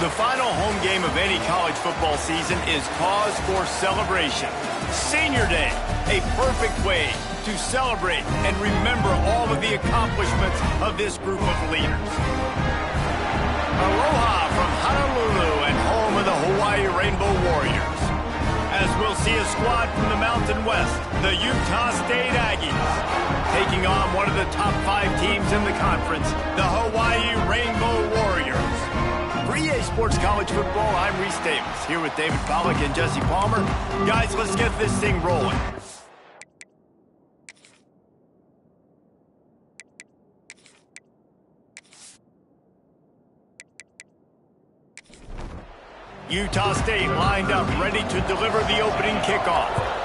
The final home game of any college football season is cause for celebration. Senior Day, a perfect way to celebrate and remember all of the accomplishments of this group of leaders. Aloha from Honolulu and home of the Hawaii Rainbow Warriors. As we'll see a squad from the Mountain West, the Utah State Aggies, taking on one of the top 5 teams in the conference, the Hawaii Rainbow Warriors. For EA Sports College Football, I'm Reese Davis, here with David Pollack and Jesse Palmer. Guys, let's get this thing rolling. Utah State lined up, ready to deliver the opening kickoff.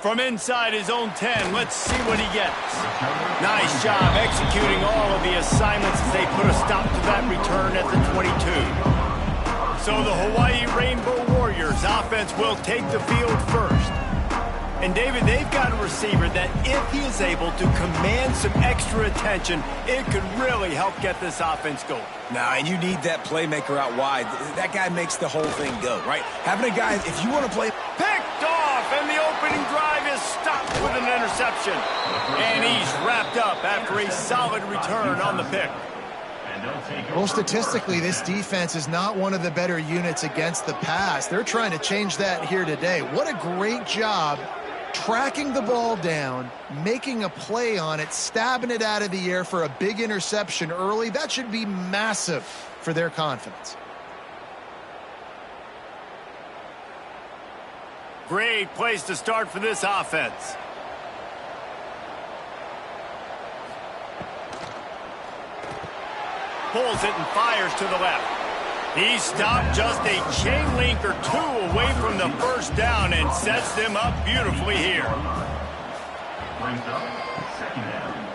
From inside his own 10, let's see what he gets. Nice job executing all of the assignments as they put a stop to that return at the 22. So the Hawaii Rainbow Warriors offense will take the field first. And David, they've got a receiver that if he is able to command some extra attention, it could really help get this offense going. Nah, and you need that playmaker out wide. That guy makes the whole thing go, right? Having a guy, if you want to play... Picked off, and the opening drive is stopped with an interception. And he's wrapped up after a solid return on the pick. Well, statistically, this defense is not one of the better units against the pass. They're trying to change that here today. What a great job tracking the ball down, making a play on it, stabbing it out of the air for a big interception early. That should be massive for their confidence. Great place to start for this offense. Pulls it and fires to the left. He stopped just a chain link or 2 away from the first down and sets them up beautifully here.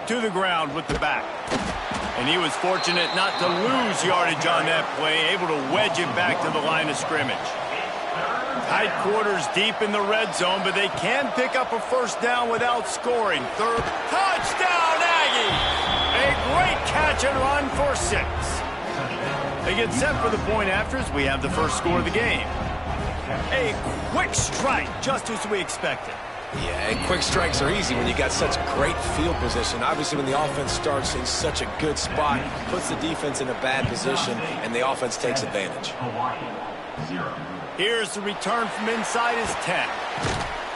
To the ground with the back. And he was fortunate not to lose yardage on that play, able to wedge it back to the line of scrimmage. Tight quarters deep in the red zone, but they can pick up a first down without scoring. Third touchdown, Aggies! A great catch and run for 6. They get set for the point after as we have the first score of the game. A quick strike, just as we expected. Yeah, and quick strikes are easy when you got such great field position. Obviously, when the offense starts in such a good spot, puts the defense in a bad position, and the offense takes advantage. Here's the return from inside his 10.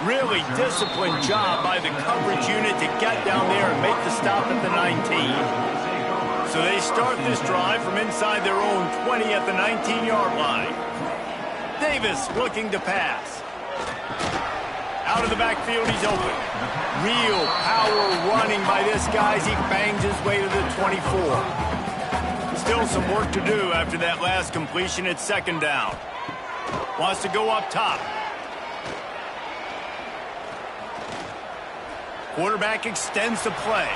Really disciplined job by the coverage unit to get down there and make the stop at the 19. So they start this drive from inside their own 20 at the 19-yard line. Davis looking to pass. Out of the backfield, he's open. Real power running by this guy as he bangs his way to the 24. Still some work to do after that last completion at second down. Wants to go up top. Quarterback extends the play.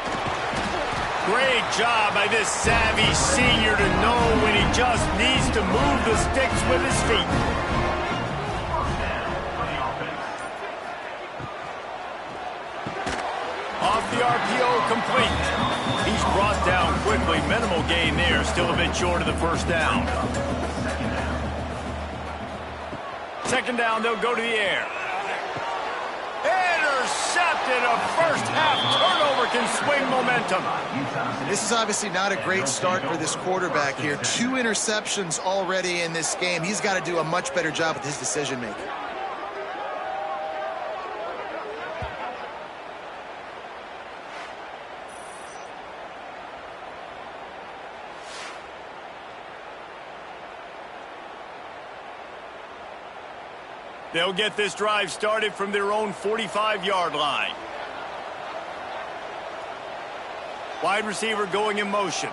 Great job by this savvy senior to know when he just needs to move the sticks with his feet. Off the RPO, complete. He's brought down quickly. Minimal gain there, still a bit short of the first down. Second down, they'll go to the air. Intercepted. A first-half turnover can swing momentum. This is obviously not a great start for this quarterback here. 2 interceptions already in this game. He's got to do a much better job with his decision-making. They'll get this drive started from their own 45-yard line. Wide receiver going in motion.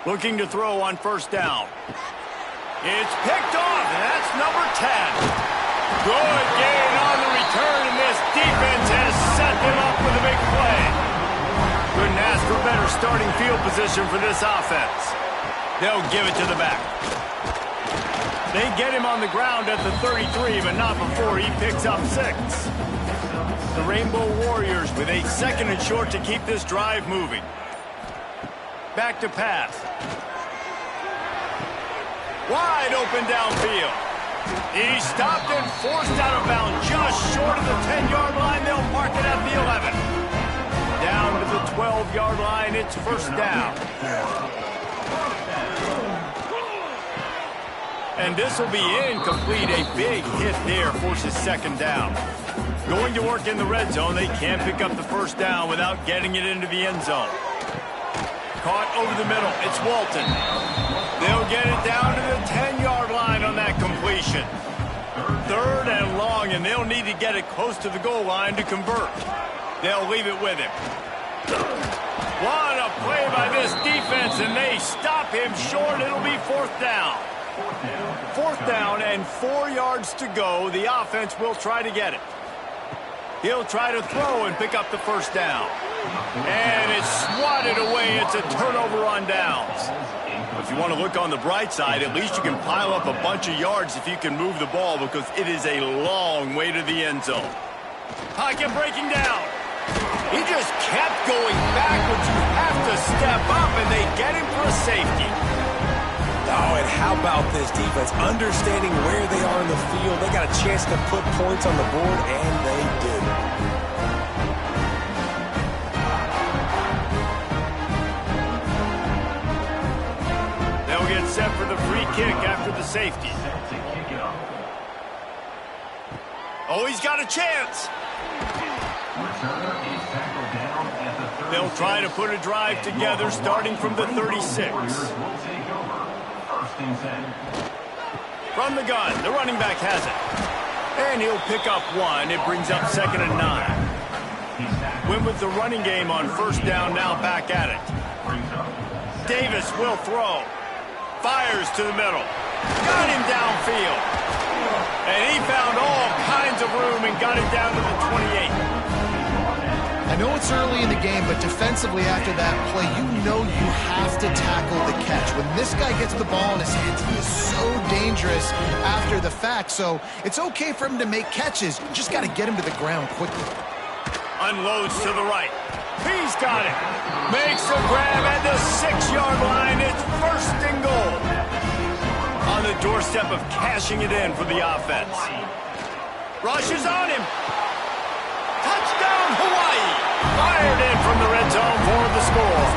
Looking to throw on first down. It's picked off, and that's number 10. Good gain on the return, and this defense has set them up with a big play. Couldn't ask for better starting field position for this offense. They'll give it to the back. They get him on the ground at the 33, but not before he picks up 6. The Rainbow Warriors with a second and short to keep this drive moving. Back to pass. Wide open downfield. He stopped and forced out of bounds just short of the 10-yard line. They'll mark it at the 11. Down to the 12-yard line. It's first down. And this will be incomplete. A big hit there forces second down. Going to work in the red zone. They can't pick up the first down without getting it into the end zone. Caught over the middle. It's Walton. They'll get it down to the 10-yard line on that completion. Third and long, and they'll need to get it close to the goal line to convert. They'll leave it with him. What a play by this defense, and they stop him short. It'll be fourth down. Fourth down and 4 yards to go. The offense will try to get it. He'll try to throw and pick up the first down. And it's swatted away. It's a turnover on downs. If you want to look on the bright side, at least you can pile up a bunch of yards if you can move the ball, because it is a long way to the end zone. Pocket breaking down. He just kept going backwards. You have to step up, and they get him for a safety. Oh, and how about this defense? Understanding where they are in the field. They got a chance to put points on the board, and they did. They'll get set for the free kick after the safety. Oh, he's got a chance. They'll try to put a drive together starting from the 36. From the gun, the running back has it. And he'll pick up one. It brings up 2nd and 9. Went with the running game on first down, now back at it. Davis will throw. Fires to the middle. Got him downfield. And he found all kinds of room and got it down to the 28. I know it's early in the game, but defensively after that play, you know you have to tackle the catch. When this guy gets the ball in his hands, he is so dangerous after the fact. So it's okay for him to make catches. You just got to get him to the ground quickly. Unloads to the right. He's got it. Makes a grab at the 6-yard line. It's first and goal. On the doorstep of cashing it in for the offense. Rushes on him. Touchdown, Hawaii. Fired in from the red zone for the score.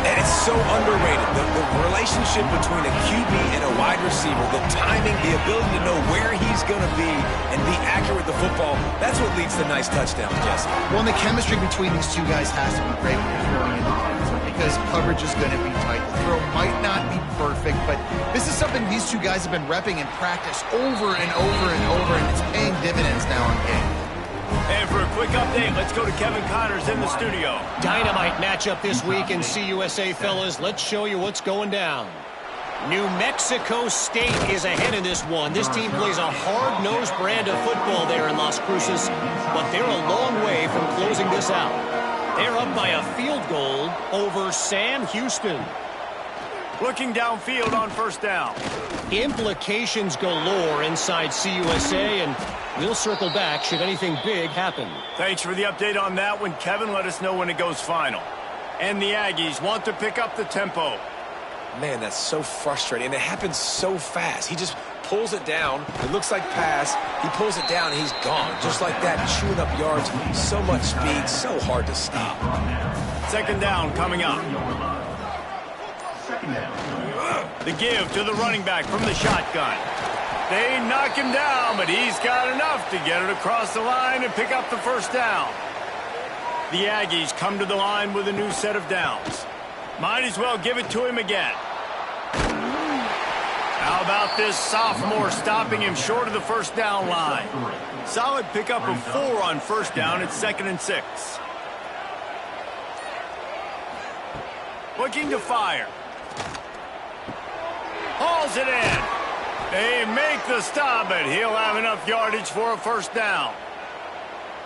And it's so underrated. The relationship between a QB and a wide receiver, the timing, the ability to know where he's going to be and be accurate with the football, that's what leads to nice touchdowns, Jesse. Well, and the chemistry between these two guys has to be great when you're throwing in the end zone, because coverage is going to be tight. The throw might not be perfect, but this is something these two guys have been repping in practice over and over and over, and it's paying dividends now in game. And for a quick update, let's go to Kevin Connors in the studio. Dynamite matchup this week in CUSA, fellas. Let's show you what's going down. New Mexico State is ahead in this one. This team plays a hard-nosed brand of football there in Las Cruces, but they're a long way from closing this out. They're up by a field goal over Sam Houston. Looking downfield on first down. Implications galore inside CUSA, and we'll circle back should anything big happen. Thanks for the update on that one, Kevin. Let us know when it goes final. And the Aggies want to pick up the tempo. Man, that's so frustrating, and it happens so fast. He just pulls it down. It looks like pass. He pulls it down, and he's gone. Just like that, chewing up yards. So much speed, so hard to stop. Second down coming up. The give to the running back from the shotgun. They knock him down, but he's got enough to get it across the line and pick up the first down. The Aggies come to the line with a new set of downs. Might as well give it to him again. How about this sophomore stopping him short of the first down line? Solid pickup of 4 on first down. It's 2nd and 6. Looking to fire. Hauls it in. They make the stop, but he'll have enough yardage for a first down.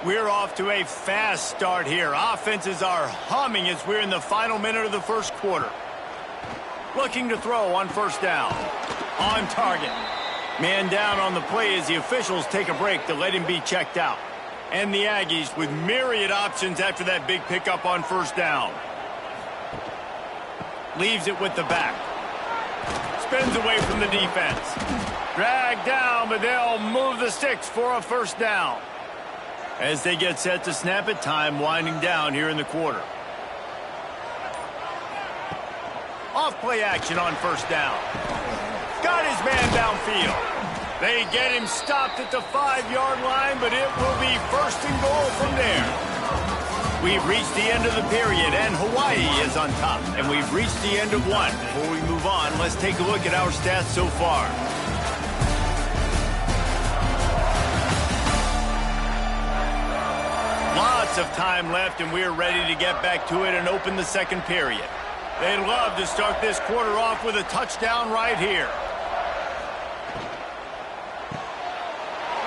We're off to a fast start here. Offenses are humming as we're in the final minute of the first quarter. Looking to throw on first down. On target. Man down on the play as the officials take a break to let him be checked out. And the Aggies with myriad options after that big pickup on first down. leaves it with the back. Spins away from the defense. Dragged down, but they'll move the sticks for a first down. As they get set to snap it, time winding down here in the quarter. Off play action on first down. Got his man downfield. They get him stopped at the 5-yard line, but it will be first and goal from there. We've reached the end of the period, and Hawaii is on top. And we've reached the end of one. Before we move on, let's take a look at our stats so far. Lots of time left, and we're ready to get back to it and open the second period. They'd love to start this quarter off with a touchdown right here.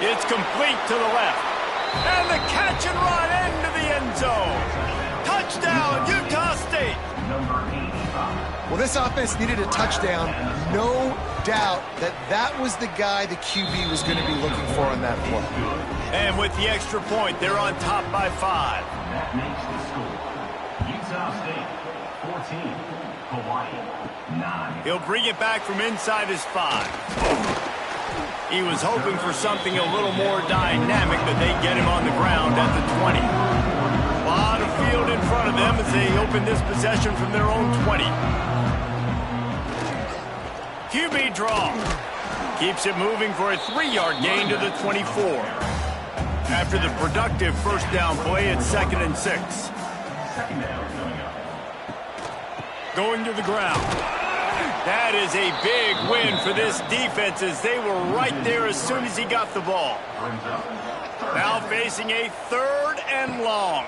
It's complete to the left. And the catch and run into the end zone. Touchdown, Utah State. Well, this offense needed a touchdown. No doubt that that was the guy the QB was going to be looking for on that play. And with the extra point, they're on top by 5. That makes the score. Utah State, 14. Hawaii, 9. He'll bring it back from inside his 5. He was hoping for something a little more dynamic, but they get him on the ground at the 20. A lot of field in front of them as they open this possession from their own 20. QB draw. Keeps it moving for a 3-yard gain to the 24. After the productive first down play, it's 2nd and 6. Second down coming up. Going to the ground. That is a big win for this defense as they were right there as soon as he got the ball. Now facing a 3rd and long.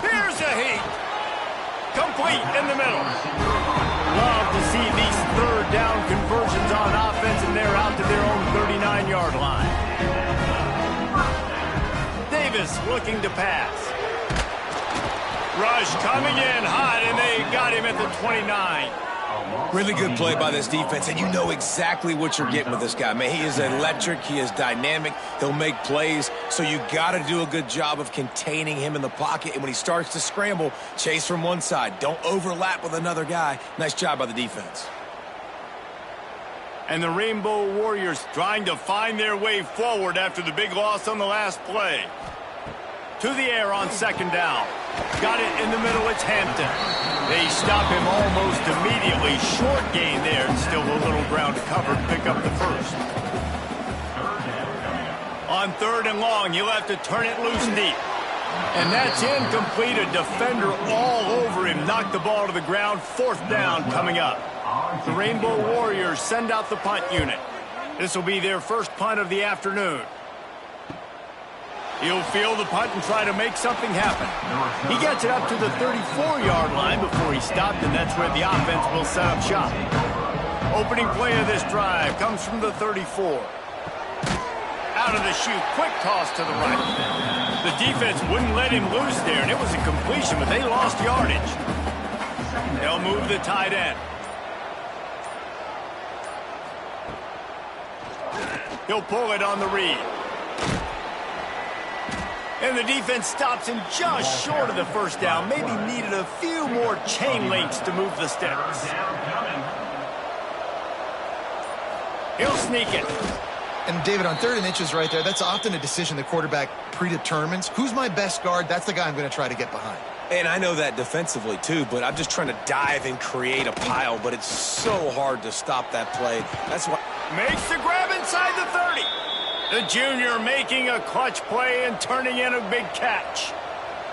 Here's a heat. Complete in the middle. Love to see these 3rd down conversions on offense, and they're out to their own 39-yard line. Davis looking to pass. Rush coming in hot, and they got him at the 29. Really good play by this defense, and you know exactly what you're getting with this guy. Man, he is electric. He is dynamic. He'll make plays, so you got to do a good job of containing him in the pocket. And when he starts to scramble, chase from one side. Don't overlap with another guy. Nice job by the defense. And the Rainbow Warriors trying to find their way forward after the big loss on the last play. To the air on 2nd down. Got it in the middle, it's Hampton. They stop him almost immediately. Short gain there, and still a little ground to cover to pick up the first. On 3rd and long, he'll have to turn it loose deep. And that's incomplete. A defender all over him. Knocked the ball to the ground. 4th down coming up. The Rainbow Warriors send out the punt unit. This will be their first punt of the afternoon. He'll field the punt and try to make something happen. He gets it up to the 34-yard line before he stopped, and that's where the offense will set up shop. Opening play of this drive comes from the 34. Out of the chute, quick toss to the right. The defense wouldn't let him loose there, and it was a completion, but they lost yardage. They'll move the tight end. He'll pull it on the read. And the defense stops him just short of the first down. Maybe needed a few more chain links to move the sticks. He'll sneak it. And David, on 3rd and inches right there, that's often a decision the quarterback predetermines. Who's my best guard? That's the guy I'm going to try to get behind. And I know that defensively, too, but I'm just trying to dive and create a pile, but it's so hard to stop that play. That's why. Makes the grab inside the 30. The junior making a clutch play and turning in a big catch.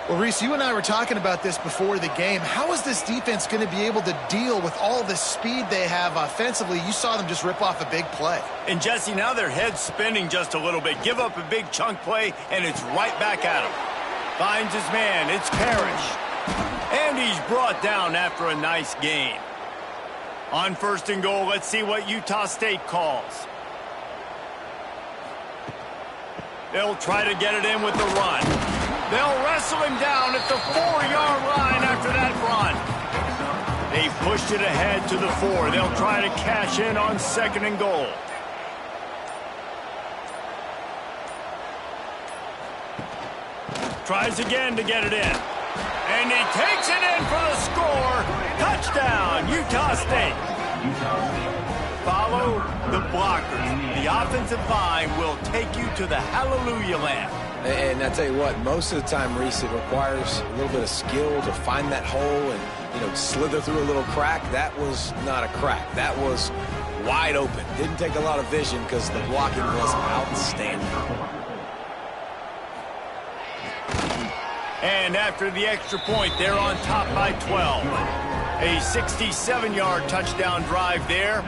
Well, Reese, you and I were talking about this before the game. How is this defense going to be able to deal with all the speed they have offensively? You saw them just rip off a big play. And, Jesse, now their head's spinning just a little bit. Give up a big chunk play, and it's right back at him. Finds his man. It's Parrish. And he's brought down after a nice gain. On 1st and goal, let's see what Utah State calls. They'll try to get it in with the run. They'll wrestle him down at the 4-yard line after that run. They pushed it ahead to the 4. They'll try to cash in on 2nd and goal. Tries again to get it in. And he takes it in for the score. Touchdown, Utah State. Follow the blockers. The offensive line will take you to the hallelujah land. And I tell you what, most of the time, Reese, it requires a little bit of skill to find that hole and, slither through a little crack. That was not a crack. That was wide open. Didn't take a lot of vision because the blocking was outstanding. And after the extra point, they're on top by 12. A 67-yard touchdown drive there,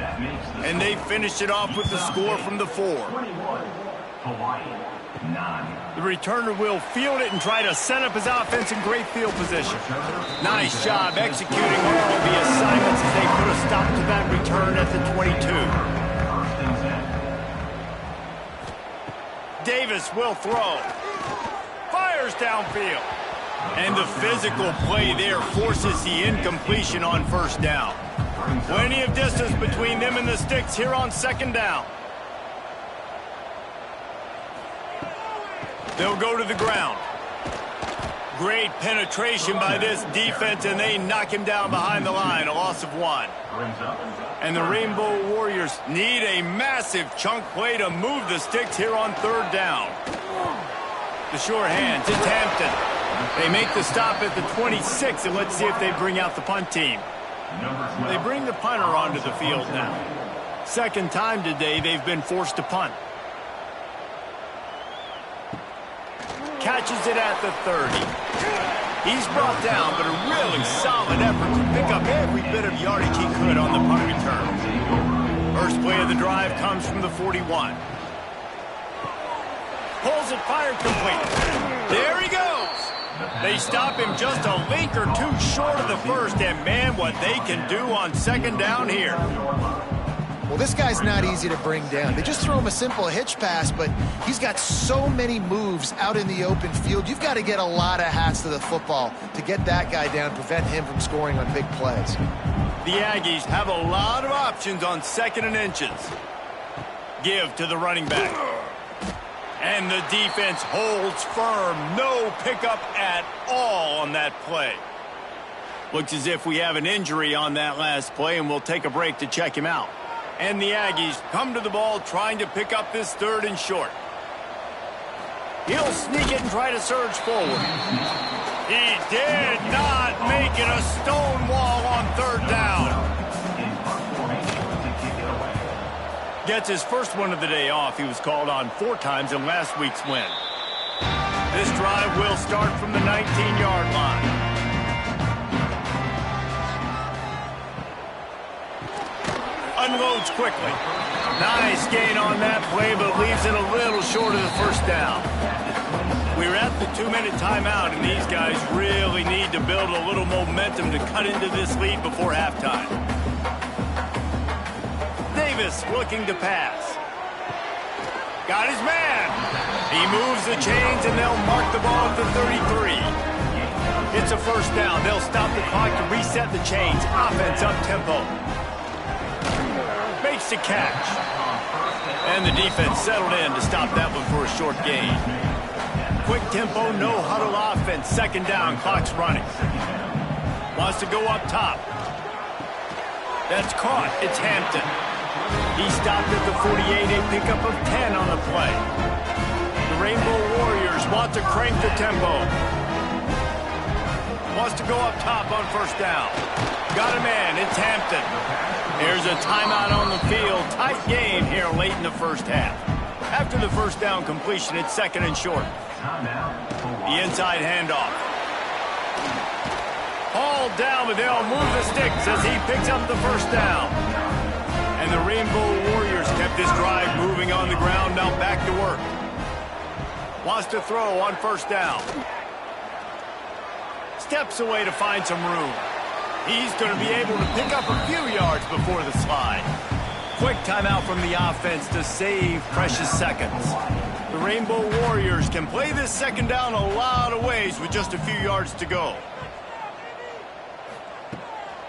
and they finished it off with the score from the 4. Hawaii, 9. The returner will field it and try to set up his offense in great field position. Nice job executing all of the assignments as they put a stop to that return at the 22. Davis will throw. Fires downfield. And the physical play there forces the incompletion on first down. Plenty of distance between them and the sticks here on second down. They'll go to the ground. Great penetration by this defense, and they knock him down behind the line, a loss of 1. And the Rainbow Warriors need a massive chunk play to move the sticks here on third down. The sure hands, it's Hampton. They make the stop at the 26, and let's see if they bring out the punt team. They bring the punter onto the field now. Second time today they've been forced to punt. Catches it at the 30. He's brought down, but a really solid effort to pick up every bit of yardage he could on the punt return. First play of the drive comes from the 41. Pulls it, fired complete. There he goes. They stop him just a link or two short of the first, and man, what they can do on second down here. Well, this guy's not easy to bring down. They just throw him a simple hitch pass, but he's got so many moves out in the open field. You've got to get a lot of hats to the football to get that guy down, prevent him from scoring on big plays. The Aggies have a lot of options on second and inches. Give to the running back. And the defense holds firm. No pickup at all on that play. Looks as if we have an injury on that last play, and we'll take a break to check him out. And the Aggies come to the ball trying to pick up this third and short. He'll sneak it and try to surge forward. He did not make it a stone wall on third down. Gets his first one of the day off. He was called on 4 times in last week's win. This drive will start from the 19-yard line. Unloads quickly. Nice gain on that play, but leaves it a little short of the first down. We're at the 2-minute timeout, and these guys really need to build a little momentum to cut into this lead before halftime. Davis looking to pass. Got his man. He moves the chains, and they'll mark the ball at the 33. It's a first down. They'll stop the clock to reset the chains. Offense up-tempo. Makes the catch. And the defense settled in to stop that one for a short gain. Quick tempo, no huddle offense. Second down, clock's running. Wants to go up top. That's caught. It's Hampton. He stopped at the 48, a pickup of 10 on the play. The Rainbow Warriors want to crank the tempo. Wants to go up top on first down. Got a man. It's Hampton. There's a timeout on the field. Tight game here late in the first half. After the first down completion, it's second and short. The inside handoff. Hauled down, but they'll move the sticks as he picks up the first down. And the Rainbow Warriors kept this drive moving on the ground. Now back to work. Wants to throw on first down. Steps away to find some room. He's going to be able to pick up a few yards before the slide. Quick timeout from the offense to save precious seconds. The Rainbow Warriors can play this second down a lot of ways with just a few yards to go.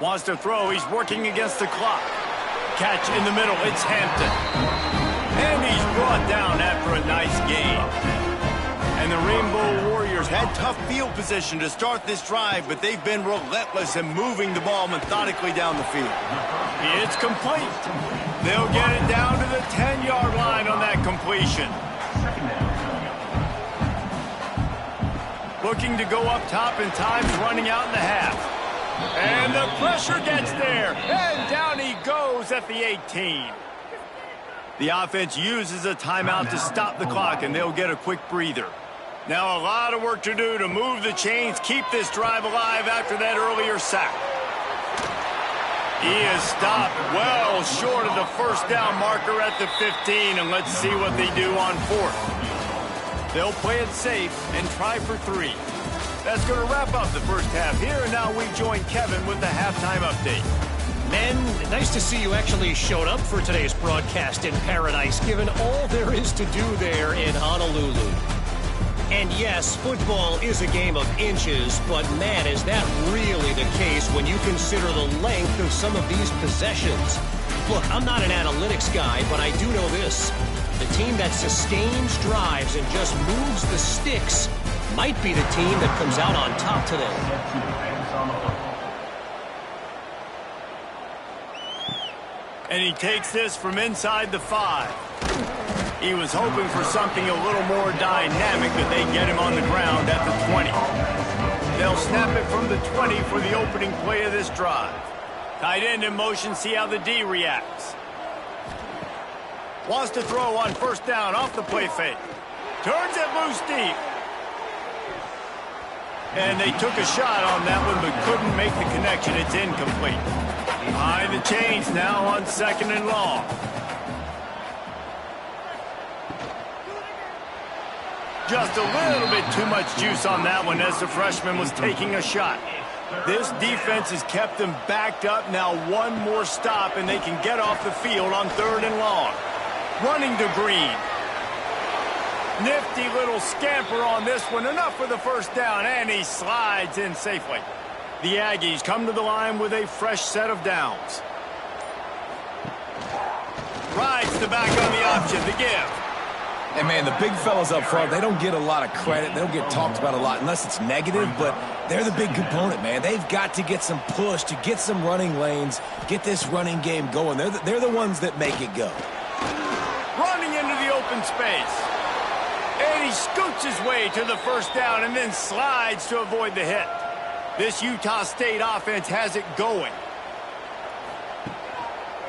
Wants to throw. He's working against the clock. Catch in the middle. It's Hampton. And he's brought down after a nice gain. And the Rainbow Warriors had tough field position to start this drive, but they've been relentless in moving the ball methodically down the field. It's complete. They'll get it down to the 10-yard line on that completion. Looking to go up top, and time's running out in the half. And the pressure gets there, and down he goes at the 18. The offense uses a timeout to stop the clock, and they'll get a quick breather. Now a lot of work to do to move the chains, keep this drive alive after that earlier sack. He is stopped well short of the first down marker at the 15, and let's see what they do on fourth. They'll play it safe and try for 3. That's going to wrap up the first half here, and now we join Kevin with the halftime update. Men, nice to see you actually showed up for today's broadcast in paradise, given all there is to do there in Honolulu. And yes, football is a game of inches, but man, is that really the case when you consider the length of some of these possessions. Look, I'm not an analytics guy, but I do know this. The team that sustains drives and just moves the sticks might be the team that comes out on top today. And he takes this from inside the 5. He was hoping for something a little more dynamic, but they get him on the ground at the 20. They'll snap it from the 20 for the opening play of this drive. Tight end in motion, see how the D reacts. Wants to throw on first down off the play fake. Turns it loose deep. And they took a shot on that one, but couldn't make the connection. It's incomplete. Behind the chains now on 2nd and long. Just a little bit too much juice on that one as the freshman was taking a shot. This defense has kept them backed up. Now one more stop, and they can get off the field on 3rd and long. Running to Green. Nifty little scamper on this one. Enough for the first down, and he slides in safely. The Aggies come to the line with a fresh set of downs. Rides the back on the option, the give. And, man, the big fellas up front, they don't get a lot of credit. They don't get talked about a lot unless it's negative, but they're the big component, man. They've got to get some push, to get some running lanes, get this running game going. They're the ones that make it go. Running into the open space. And he scoots his way to the first down and then slides to avoid the hit. This Utah State offense has it going.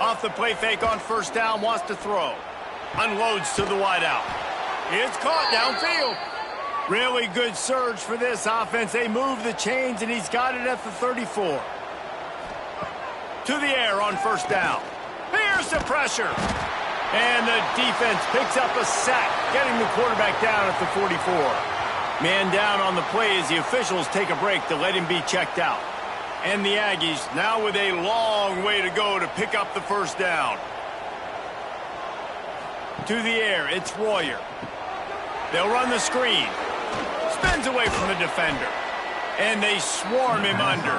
Off the play fake on first down, wants to throw. Unloads to the wideout. It's caught downfield. Really good surge for this offense. They move the chains, and he's got it at the 34. To the air on first down. Here's the pressure. And the defense picks up a sack, getting the quarterback down at the 44. Man down on the play as the officials take a break to let him be checked out. And the Aggies now with a long way to go to pick up the first down. To the air, it's Royer. They'll run the screen. Spins away from the defender. And they swarm him under.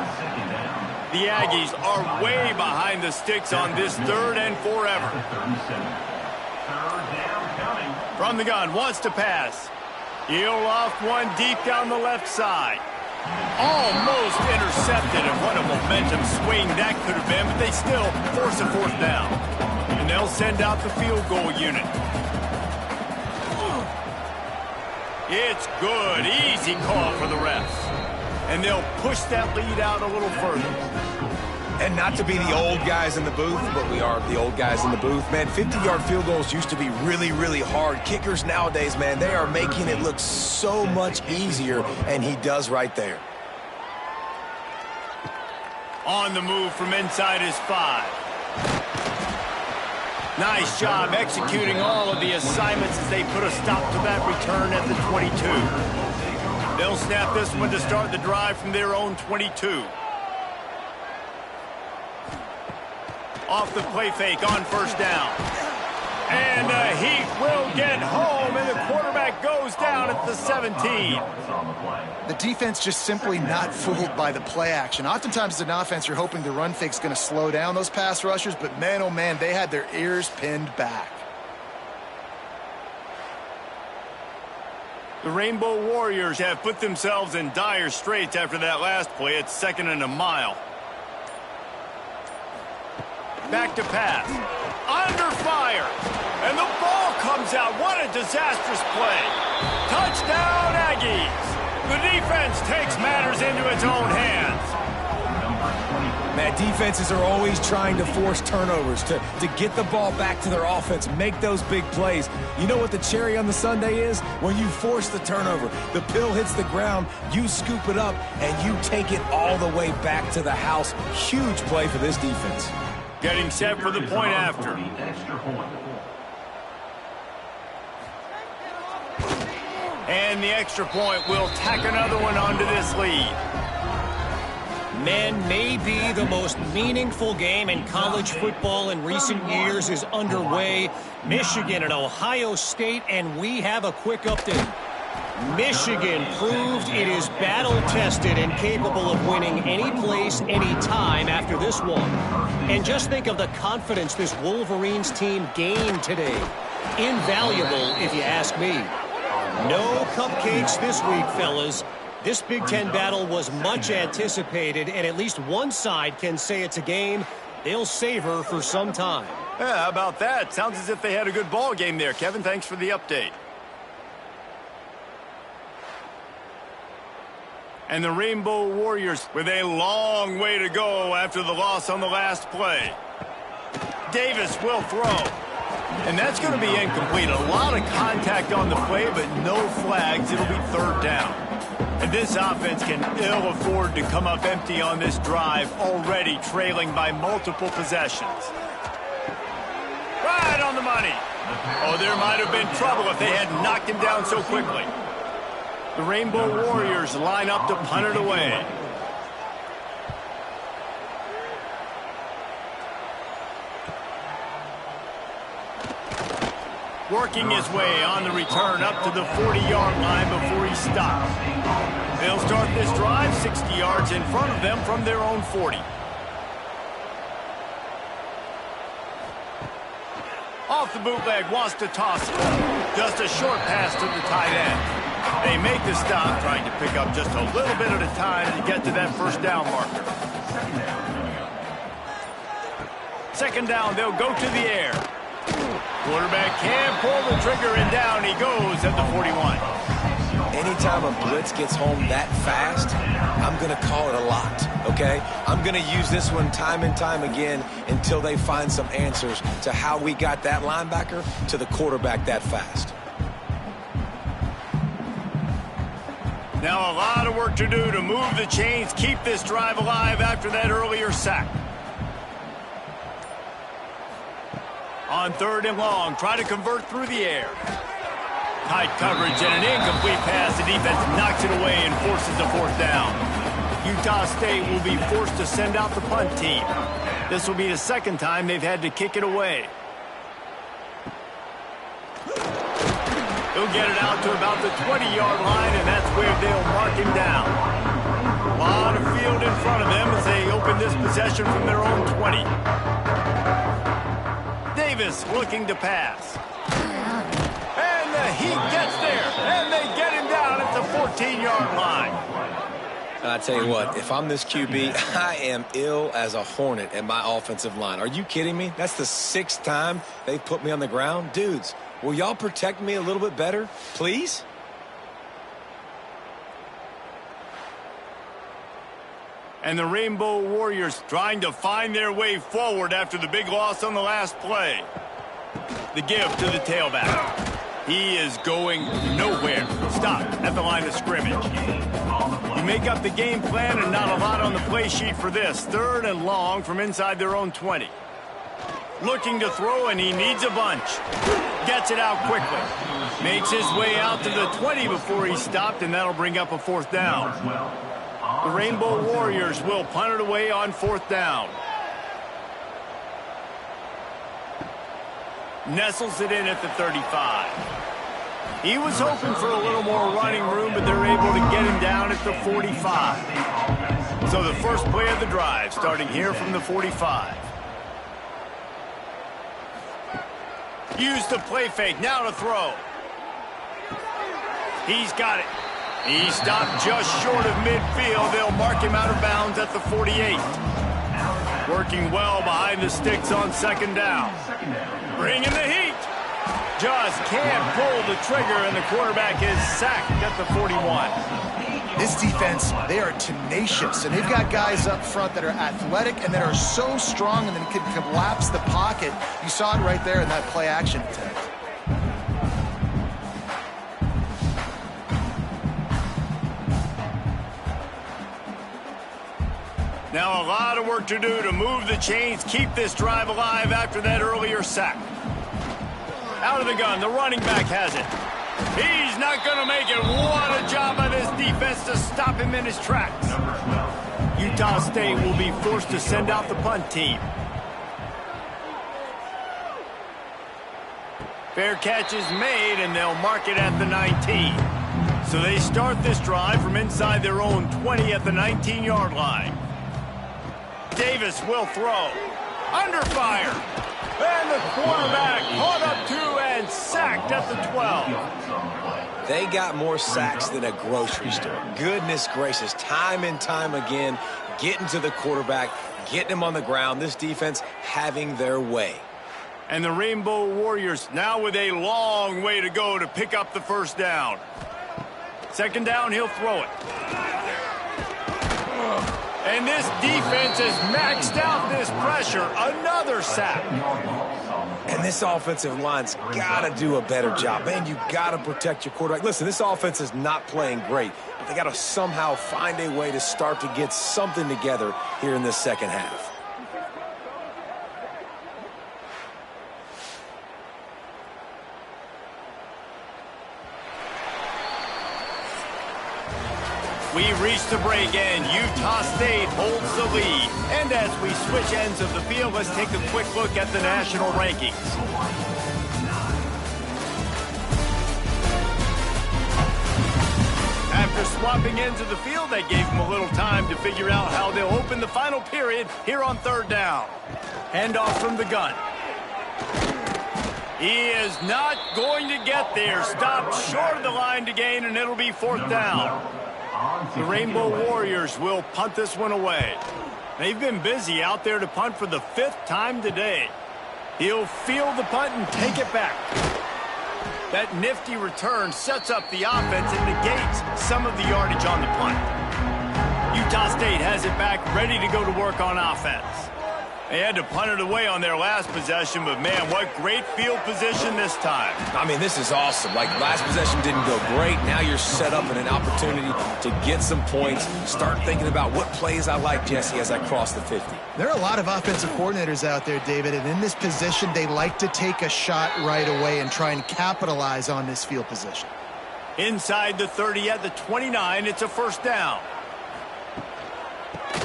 The Aggies are way behind the sticks on this 3rd and forever. From the gun, wants to pass. He'll loft one deep down the left side. Almost intercepted, and what a momentum swing that could have been, but they still force a 4th down. And they'll send out the field goal unit. It's good. Easy call for the refs. And they'll push that lead out a little further. And not to be the old guys in the booth, but we are the old guys in the booth. Man, 50-yard field goals used to be really, really hard. Kickers nowadays, man, they are making it look so much easier, and he does right there. On the move from inside his 5. Nice job executing all of the assignments as they put a stop to that return at the 22. They'll snap this one to start the drive from their own 22. Off the play fake on first down. And the Heat will get home, and the quarterback goes down at the 17. The defense just simply not fooled by the play action. Oftentimes as an offense, you're hoping the run fake's going to slow down those pass rushers, but man, oh man, they had their ears pinned back. The Rainbow Warriors have put themselves in dire straits after that last play. It's 2nd and a mile. Back to pass. Under fire. And the ball comes out. What a disastrous play. Touchdown, Aggies. The defense takes matters into its own hands. Man, defenses are always trying to force turnovers, to get the ball back to their offense, make those big plays. You know what the cherry on the sundae is? When you force the turnover, the pill hits the ground, you scoop it up, and you take it all the way back to the house. Huge play for this defense. Getting set for the point after. And the extra point will tack another one onto this lead. Man, maybe the most meaningful game in college football in recent years is underway. Michigan and Ohio State, and we have a quick update. Michigan proved it is battle-tested and capable of winning any place, any time after this one. And just think of the confidence this Wolverines team gained today. Invaluable, if you ask me. No cupcakes this week, fellas. This Big Ten battle was much anticipated, and at least one side can say it's a game they'll savor for some time. Yeah, how about that? Sounds as if they had a good ball game there. Kevin, thanks for the update. And the Rainbow Warriors with a long way to go after the loss on the last play. Davis will throw. And that's going to be incomplete. A lot of contact on the play, but no flags. It'll be 3rd down. And this offense can ill afford to come up empty on this drive, already trailing by multiple possessions. Right on the money. Oh, there might have been trouble if they had knocked him down so quickly. The Rainbow Warriors line up to punt it away. Working his way on the return up to the 40-yard line before he stops. They'll start this drive 60 yards in front of them from their own 40. Off the bootleg, wants to toss it. Just a short pass to the tight end. They make the stop, trying to pick up just a little bit at a time to get to that 1st down marker. 2nd down, they'll go to the air. Quarterback can pull the trigger, and down he goes at the 41. Anytime a blitz gets home that fast, I'm going to call it a lot, okay? I'm going to use this one time and time again until they find some answers to how we got that linebacker to the quarterback that fast. Now a lot of work to do to move the chains, keep this drive alive after that earlier sack. On 3rd and long, try to convert through the air. Tight coverage and an incomplete pass. The defense knocks it away and forces a 4th down. Utah State will be forced to send out the punt team. This will be the 2nd time they've had to kick it away. He'll get it out to about the 20-yard line, and that's where they'll mark him down. A lot of field in front of them as they open this possession from their own 20. Davis looking to pass. And the Heat gets there, and they get him down at the 14-yard line. I tell you what, if I'm this QB, I am ill as a hornet at my offensive line. Are you kidding me? That's the 6th time they've put me on the ground. Dudes, will y'all protect me a little bit better, please? And the Rainbow Warriors trying to find their way forward after the big loss on the last play. The give to the tailback. He is going nowhere. Stop at the line of scrimmage. You make up the game plan and not a lot on the play sheet for this. 3rd and long from inside their own 20. Looking to throw, and he needs a bunch. Gets it out quickly. Makes his way out to the 20 before he stopped, and that'll bring up a 4th down. The Rainbow Warriors will punt it away on 4th down. Nestles it in at the 35. He was hoping for a little more running room, but they're able to get him down at the 45. So the first play of the drive starting here from the 45. Use the play fake, now to throw. He's got it. He stopped just short of midfield. They'll mark him out of bounds at the 48. Working well behind the sticks on second down. Bringing the heat. Just can't pull the trigger, and the quarterback is sacked at the 41. This defense, they are tenacious, and they've got guys up front that are athletic and that are so strong and then can collapse the pocket. You saw it right there in that play-action attempt. Now a lot of work to do to move the chains, keep this drive alive after that earlier sack. Out of the gun, the running back has it. He's not going to make it. What a job by this defense to stop him in his tracks. Utah State will be forced to send out the punt team. Fair catch is made, and they'll mark it at the 19. So they start this drive from inside their own 20 at the 19-yard line. Davis will throw. Under fire. And the quarterback caught up to and sacked at the 12. They got more sacks than a grocery store. Goodness gracious. Time and time again, getting to the quarterback, getting him on the ground. This defense having their way. And the Rainbow Warriors now with a long way to go to pick up the first down. Second down, he'll throw it. And this defense has maxed out this pressure. Another sack. And this offensive line's got to do a better job. Man, you got to protect your quarterback. Listen, this offense is not playing great, but they got to somehow find a way to start to get something together here in this second half. We reach the break, and Utah State holds the lead. And as we switch ends of the field, let's take a quick look at the national rankings. After swapping ends of the field, that gave them a little time to figure out how they'll open the final period here on third down. Handoff from the gun. He is not going to get there. Stopped short of the line to gain, and it'll be fourth down. The Rainbow Warriors will punt this one away. They've been busy out there to punt for the 5th time today. He'll field the punt and take it back. That nifty return sets up the offense and negates some of the yardage on the punt. Utah State has it back, ready to go to work on offense. They had to punt it away on their last possession, but man, what great field position this time. I mean, this is awesome. Like, last possession didn't go great. Now you're set up in an opportunity to get some points. Start thinking about what plays I like, Jesse, as I cross the 50. There are a lot of offensive coordinators out there, David, and in this position, they like to take a shot right away and try and capitalize on this field position. Inside the 30 at the 29, it's a first down.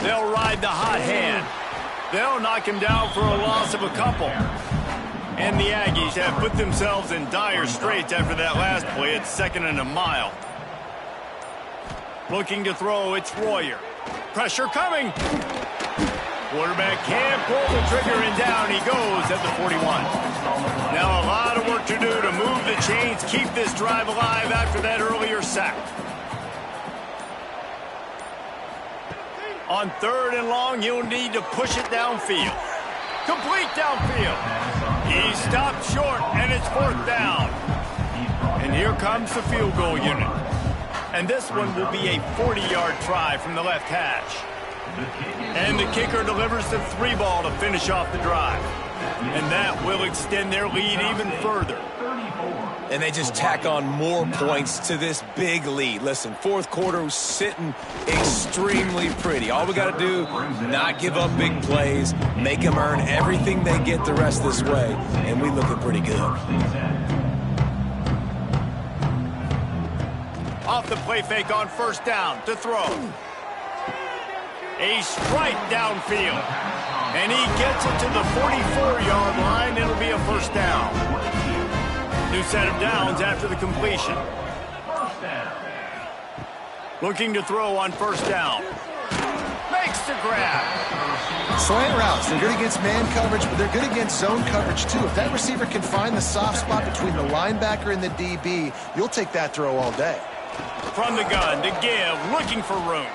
They'll ride the hot hand. They'll knock him down for a loss of a couple. And the Aggies have put themselves in dire straits after that last play. It's 2nd and a mile. Looking to throw, it's Royer. Pressure coming. Quarterback can't pull the trigger, and down he goes at the 41. Now a lot of work to do to move the chains, keep this drive alive after that earlier sack. On 3rd and long, you'll need to push it downfield. Complete downfield. He stopped short, and it's 4th down. And here comes the field goal unit. And this one will be a 40-yard try from the left hash. And the kicker delivers the 3-ball to finish off the drive. And that will extend their lead even further. And they just tack on more points to this big lead. Listen, 4th quarter was sitting extremely pretty. All we got to do, not give up big plays, make them earn everything they get the rest of this way, and we looking pretty good. Off the play fake on first down to throw. A strike downfield. And he gets it to the 44-yard line. It'll be a first down. New set of downs after the completion. Looking to throw on first down. Fakes the grab. Slant routes, they're good against man coverage, but they're good against zone coverage too. If that receiver can find the soft spot between the linebacker and the DB, you'll take that throw all day. From the gun to give, looking for room.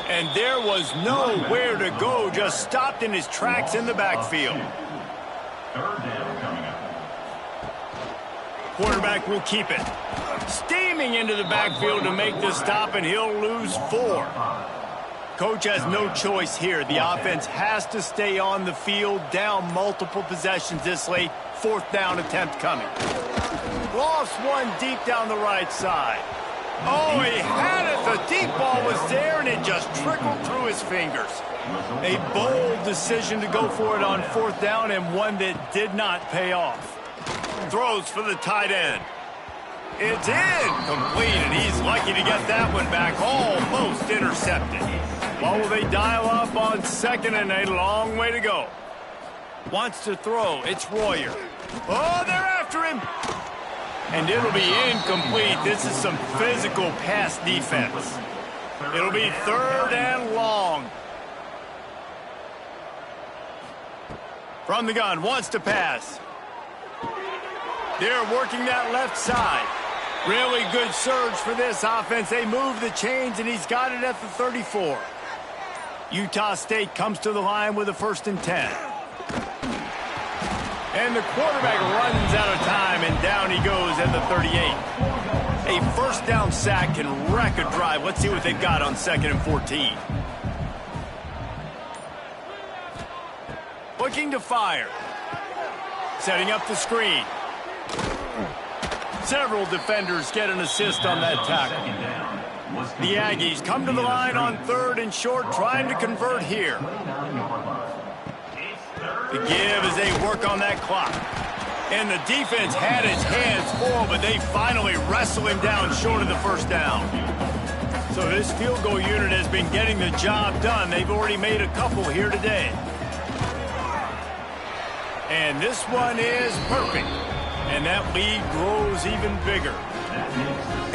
And there was nowhere to go, just stopped in his tracks in the backfield. Third down coming up. Quarterback will keep it. Steaming into the backfield to make the stop, and he'll lose 4. Coach has no choice here. The offense has to stay on the field, down multiple possessions this late. 4th down attempt coming. Lost one deep down the right side. Oh, he had it. The deep ball was there, and it just trickled through his fingers. A bold decision to go for it on 4th down, and one that did not pay off. Throws for the tight end. It's incomplete, and he's lucky to get that one back. Almost intercepted. Well, will they dial up on 2nd and a long way to go? Wants to throw. It's Royer. Oh, they're after him. And it'll be incomplete. This is some physical pass defense. It'll be 3rd and long. From the gun, wants to pass. They're working that left side. Really good surge for this offense. They move the chains, and he's got it at the 34. Utah State comes to the line with a 1st and 10. And the quarterback runs out of time, and down he goes at the 38. A 1st down sack can wreck a drive. Let's see what they've got on 2nd and 14. Looking to fire. Setting up the screen. Several defenders get an assist on that tackle. The Aggies come to the line on 3rd and short, trying to convert here. The give as they work on that clock. And the defense had its hands full, but they finally wrestle him down short of the 1st down. So this field goal unit has been getting the job done. They've already made a couple here today. And this one is perfect. And that lead grows even bigger.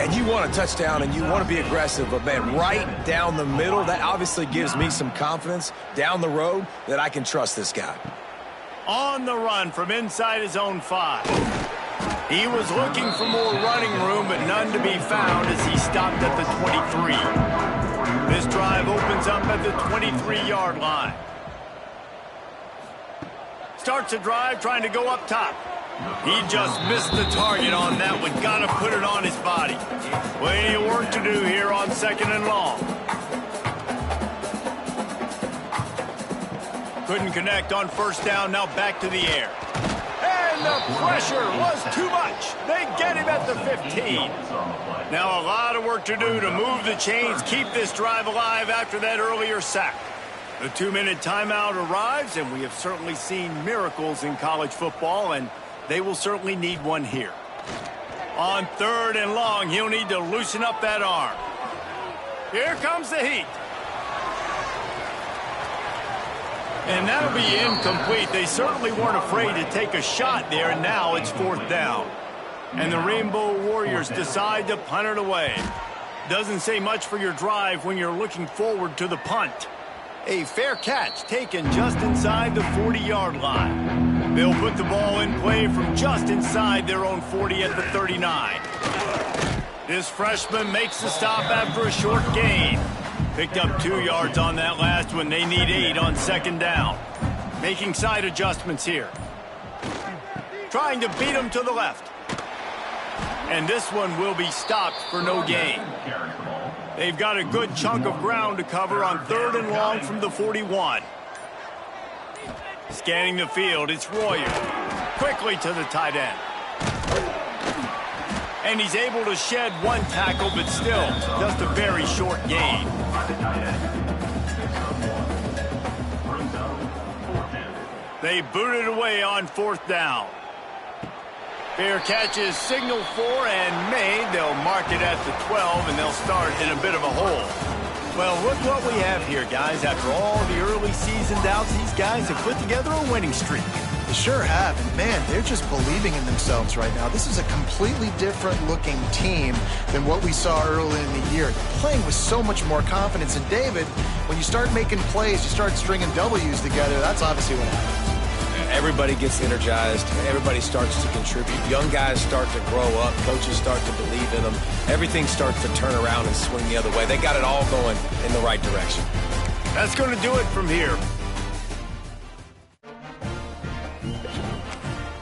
And you want a touchdown, and you want to be aggressive, but, man, right down the middle, that obviously gives me some confidence down the road that I can trust this guy. On the run from inside his own 5. He was looking for more running room, but none to be found as he stopped at the 23. This drive opens up at the 23-yard line. Starts a drive trying to go up top. He just missed the target on that one. Got to put it on his body. Plenty of work to do here on 2nd and long. Couldn't connect on 1st down. Now back to the air. And the pressure was too much. They get him at the 15. Now a lot of work to do to move the chains, keep this drive alive after that earlier sack. The 2-minute timeout arrives, and we have certainly seen miracles in college football, and they will certainly need one here. On 3rd and long, he'll need to loosen up that arm. Here comes the heat. And that'll be incomplete. They certainly weren't afraid to take a shot there, and now it's 4th down. And the Rainbow Warriors decide to punt it away. Doesn't say much for your drive when you're looking forward to the punt. A fair catch taken just inside the 40-yard line. They'll put the ball in play from just inside their own 40 at the 39. This freshman makes the stop after a short gain. Picked up 2 yards on that last one. They need 8 on 2nd down. Making side adjustments here. Trying to beat him to the left. And this one will be stopped for no gain. They've got a good chunk of ground to cover on 3rd and long from the 41. Scanning the field, it's Royer. Quickly to the tight end. And he's able to shed one tackle, but still just a very short gain. They boot it away on 4th down. Fair catch is signaled for and made. They'll mark it at the 12, and they'll start in a bit of a hole. Well, look what we have here, guys. After all the early season doubts, these guys have put together a winning streak. They sure have, and man, they're just believing in themselves right now. This is a completely different looking team than what we saw early in the year. They're playing with so much more confidence. And David, when you start making plays, you start stringing W's together, that's obviously what happens. Everybody gets energized. Everybody starts to contribute. Young guys start to grow up. Coaches start to believe in them. Everything starts to turn around and swing the other way. They got it all going in the right direction. That's going to do it from here.